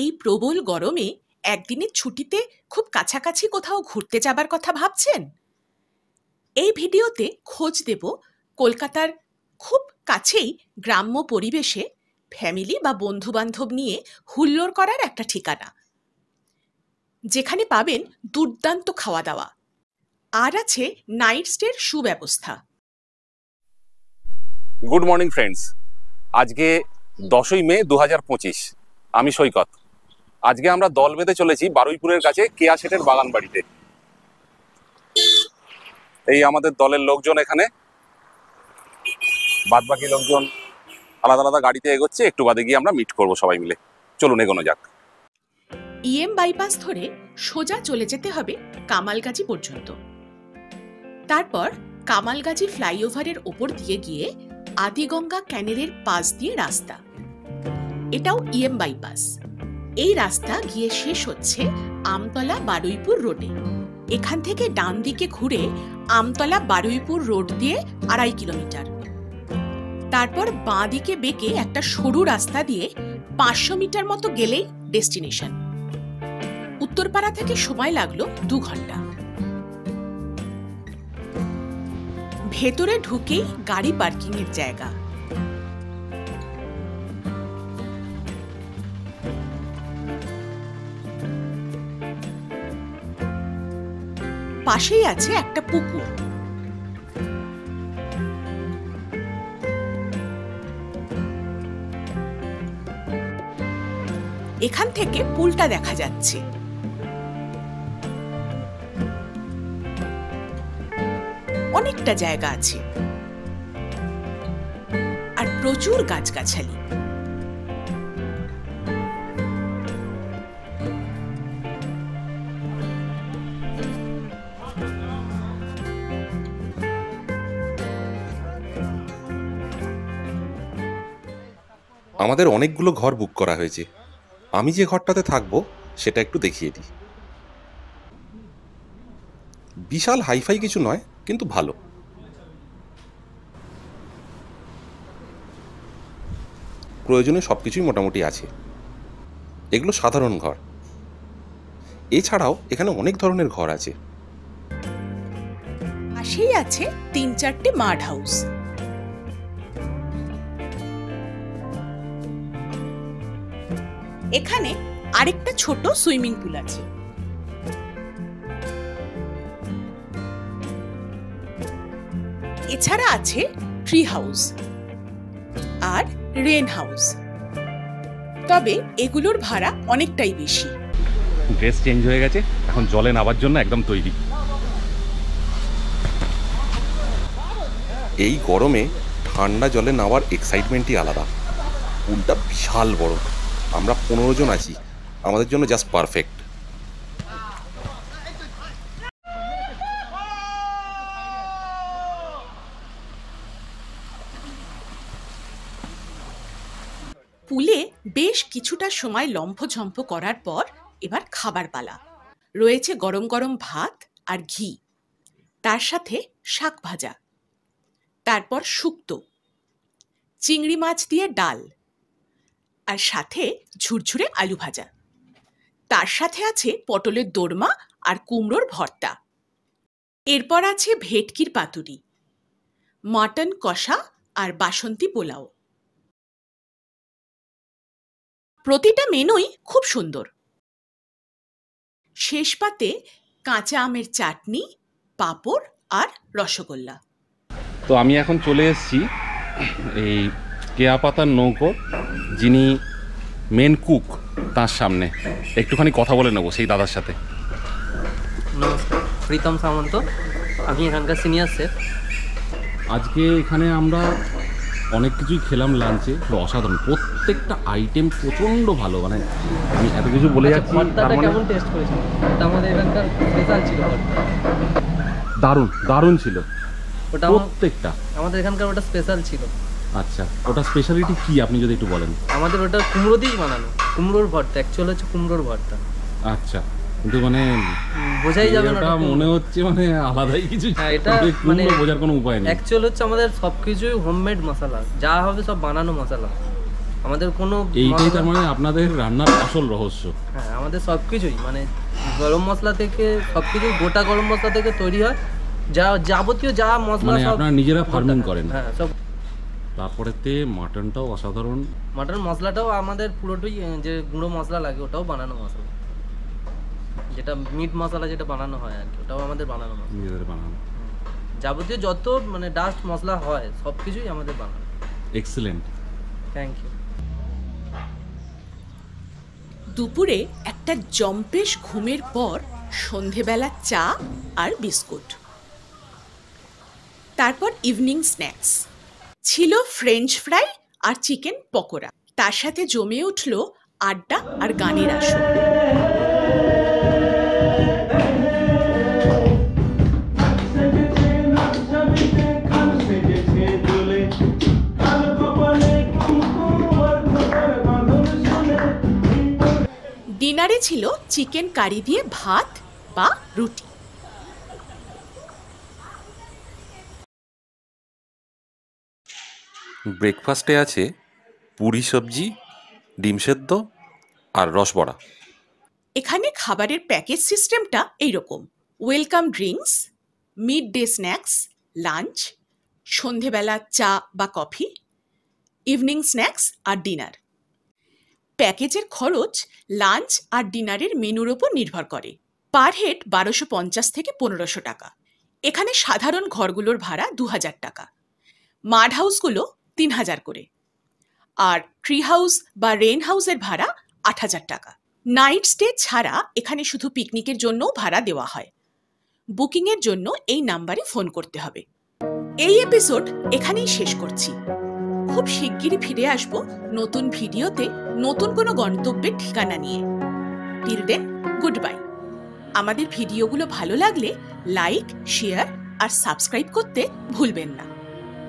এই প্রবল গরমে একদিনের ছুটিতে খুব কাছাকাছি কোথাও ঘুরতে যাবার কথা ভাবছেন? এই ভিডিওতে খোঁজ দেব কলকাতার খুব কাছেই গ্রাম্য পরিবেশে ফ্যামিলি বা বন্ধুবান্ধব নিয়ে হুল্লোড় করার একটা ঠিকানা, যেখানে পাবেন দুর্দান্ত খাওয়া দাওয়া আর আছে নাইট স্টের সুব্যবস্থা। গুড মর্নিং ফ্রেন্ডস, আজকে 10ই মে 2025। আমি সৈকত। আজকে আমরা দল বেঁধে চলেছি বারুইপুরের কাছে কেয়া শেঠের বাগান বাড়িতে। এই আমাদের দলের লোকজন এখানে, বাদবাকি লোকজন আলাদা আলাদা গাড়িতে এগোচ্ছে। একটু বাদে গিয়ে আমরা মিট করব সবাই মিলে। চলুন এগোনো যাক। ইএম বাইপাস ধরে সোজা চলে যেতে হবে কামালগাজী পর্যন্ত। তারপর কামালগাজী ফ্লাইওভারের ওপর দিয়ে গিয়ে আদিগঙ্গা ক্যানেলের পাশ দিয়ে রাস্তা, এটাও ইএম বাইপাস। এই রাস্তা গিয়ে শেষ হচ্ছে আমতলা বারুইপুর রোডে। এখান থেকে ডান দিকে ঘুরে আমতলা বারুইপুর রোড দিয়ে 2.5 কিলোমিটার। তারপর বাঁ দিকে বেঁকে একটা সরু রাস্তা দিয়ে 500 মিটার মতো গেলেই ডেস্টিনেশন। উত্তরপাড়া থেকে সময় লাগলো 2 ঘন্টা। ভেতরে ঢুকেই গাড়ি পার্কিং এর জায়গা। পাশেই আছে একটা পুকুর। এখান থেকে পুলটা দেখা যাচ্ছে। অনেকটা জায়গা আছে আর প্রচুর গাছগাছালি। আমাদের অনেকগুলো ঘর বুক করা হয়েছে। আমি যে ঘরটাতে থাকবো সেটা একটু দেখিয়ে দিই। বিশাল হাইফাই কিছু নয়, কিন্তু ভালো। প্রয়োজনীয় সব কিছুই মোটামুটি আছে। এগুলো সাধারণ ঘর। এছাড়াও এখানে অনেক ধরনের ঘর আছে। পাশেই আছে 3-4টে মাড হাউস। এখানে আরেকটা ছোট সুইমিং পুল আছে। এছাড়া আছে ট্রি হাউস আর রেন হাউস, তবে এগুলোর ভাড়া অনেকটাই বেশি। ড্রেস চেঞ্জ হয়ে গেছে, এখন জলে নামার জন্য একদম তৈরি। এই গরমে ঠান্ডা জলে নামার এক্সাইটমেন্টই আলাদা। পুলটা বিশাল বড়। আমরা 15 জন আছি, আমাদের জন্য জাস্ট পারফেক্ট। পুলে বেশ কিছুটা সময় লম্ফঝম্প করার পর এবার খাবার পালা। রয়েছে গরম গরম ভাত আর ঘি, তার সাথে শাক ভাজা, তারপর শুক্তো, চিংড়ি মাছ দিয়ে ডাল, আর সাথে ঝুরঝুরে আলু ভাজা। তার সাথে আছে পটলের দোরমা আর কুমড়োর ভর্তা। এরপর আছে ভেটকির পাতুরি, মাটন কষা আর বাসন্তী পোলাও। প্রতিটা মেনুই খুব সুন্দর। শেষ পাতে কাঁচা আমের চাটনি, পাঁপড় আর রসগোল্লা। তো আমি এখন চলে এসেছি এই কেয়া পাতার নৌকো, যিনি মেন কুক, তার সামনে একটুখানি কথা বলে নেবো সেই দাদার সাথে। নমস্কার, প্রীতম সামন্ত, আমি এখানকার সিনিয়র শেফ। আজকে এখানে আমরা অনেক কিছুই খেলাম লাঞ্চে, অসাধারণ। প্রত্যেকটা আইটেম প্রচণ্ড ভালো। মানে আমি এত কিছু বলে যাচ্ছি। কেমন টেস্ট করেছেন? ওটা আমাদের এখানকার স্পেশাল ছিল। দারুণ দারুণ ছিল ওটা, প্রত্যেকটা আমাদের এখানকার ওটা স্পেশাল ছিল। আচ্ছা, ওটা স্পেশালিটি কি আপনি যদি একটু বলেন? আমাদের ওটা কুমড়ো দিয়েই বানানো, কুমড়োর ভর্তা। অ্যাকচুয়ালি হচ্ছে কুমড়োর ভর্তা। আচ্ছা, কিন্তু মানে বোঝাই যাবে না, ওটা মনে হচ্ছে মানে আলাদাই কিছু। হ্যাঁ, এটা মানে বোঝার কোনো উপায় নেই। অ্যাকচুয়ালি হচ্ছে আমাদের সব কিছুই হোমমেড মশলা, যা হবে সব বানানো মশলা। আমাদের কোনো এইটাই তার মানে আপনাদের রান্নার আসল রহস্য। হ্যাঁ, আমাদের সব কিছুই মানে গরম মশলা থেকে সব কিছু, গোটা গরম মশলা থেকে তৈরি হয়, যা যাবতীয় যা মশলা মানে সব আপনারা নিজেরা ফার্মিং করেন। হ্যাঁ সব। তারপরেতে মাটনটাও অসাধারণ। মাটন মশলাটাও আমাদের পুরোটাই যে গুঁড়ো মশলা লাগে ওটাও বানানো মশলা, যেটা মিট মশলা যেটা বানানো হয় আর কি, ওটাও আমাদের বানানো মশলা, নিজেদের বানানো। যাবতীয় যত মানে ডাস্ট মশলা হয় সব কিছুই আমাদের বানানো। Excellent, thank you. দুপুরে একটা জম্পেশ ঘুমের পর সন্ধেবেলা চা আর বিস্কুট, তারপর ইভিনিং স্ন্যাক্স ছিল ফ্রেঞ্চ ফ্রাই আর চিকেন পকোড়া। তার সাথে জমে উঠল আড্ডা আর গানের আসর। ডিনারে ছিল চিকেন কারি দিয়ে ভাত বা রুটি। ব্রেকফাস্টে আছে পুরি সবজি, ডিম সেদ্ধ আর রসবড়া। এখানে খাবারের প্যাকেজ সিস্টেমটা এইরকম: welcome drinks, mid day snacks, lunch, সন্ধেবেলা চা বা কফি, ইভিনিং স্ন্যাক্স আর ডিনার। প্যাকেজের খরচ লাঞ্চ আর ডিনারের মেনুর ওপর নির্ভর করে। পার হেড 1250 থেকে 1500 টাকা। এখানে সাধারণ ঘরগুলোর ভাড়া 2000 টাকা, মাড হাউসগুলো 3000 করে, আর ট্রি হাউস বা রেন হাউসের ভাড়া 8000 টাকা। নাইট স্টে ছাড়া এখানে শুধু পিকনিকের জন্যও ভাড়া দেওয়া হয়। বুকিংয়ের জন্য এই নাম্বারে ফোন করতে হবে। এই এপিসোড এখানেই শেষ করছি। খুব শিগগিরই ফিরে আসব নতুন ভিডিওতে, নতুন কোনো গন্তব্যের ঠিকানা নিয়ে। Till then, good bye. আমাদের ভিডিওগুলো ভালো লাগলে লাইক, শেয়ার আর সাবস্ক্রাইব করতে ভুলবেন না।